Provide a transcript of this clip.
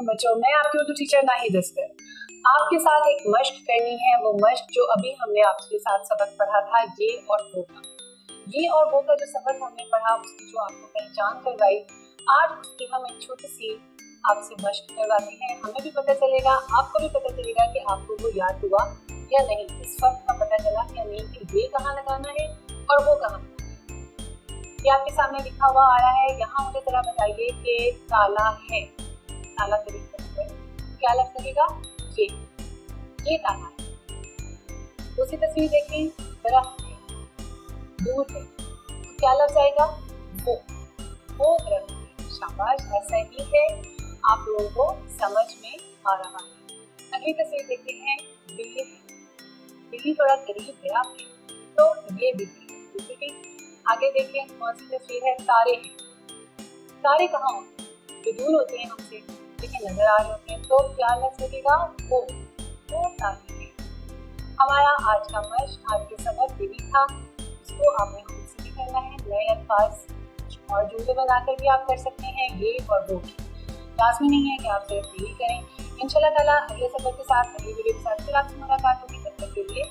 वालेकुम बच्चों, मैं आपकी उर्दू टीचर नाहिद अस्कर। आपके साथ एक मश्क करनी है, वो मश्क जो अभी हमने आपके साथ सबक पढ़ा था, ये और वो का। ये और वो का जो सबक हमने पढ़ा, उसकी जो आपको पहचान करवाई, आज उसकी हम एक छोटी सी आपसे मश्क करवाते हैं। हमें भी पता चलेगा, आपको भी पता चलेगा कि आपको वो याद हुआ या नहीं, इस फर्क का पता चला या नहीं कि ये कहाँ लगाना है और वो कहाँ। ये आपके सामने लिखा हुआ आ रहा है। यहाँ मुझे जरा बताइए कि ताला है, ताला तरीके से क्या लग सकेगा? ये ताला है। दूसरी तस्वीर देखें, दरख्त है, दूर है, तो क्या लग जाएगा? वो दरख्त है। शाबाश, ऐसा ही है, आप लोगों को समझ में आ रहा है। अगली तस्वीर देखते हैं, बिल्ली है, बिल्ली थोड़ा करीब है आपके, तो ये बिल्ली है। दूसरी आगे देखें, कौन सी तस्वीर है? तारे हैं। तारे कहाँ होते हैं? जो दूर होते हैं हमसे लेकिन नजर आ रहे होते हैं, तो क्या लग सकेगा? वो तारे हैं। हमारा आज का मश्क, आज के सबक यही था। इसको आपने खुद से भी करना है, नए अल्फाज और जुमले बनाकर भी आप कर सकते हैं, ये और वो भी। लाजमी नहीं है कि आप सिर्फ यही करें। इंशाल्लाह ताला अगले सबक के साथ, अगली वीडियो के साथ फिर आपसे मुलाकात होगी। तब तक के लिए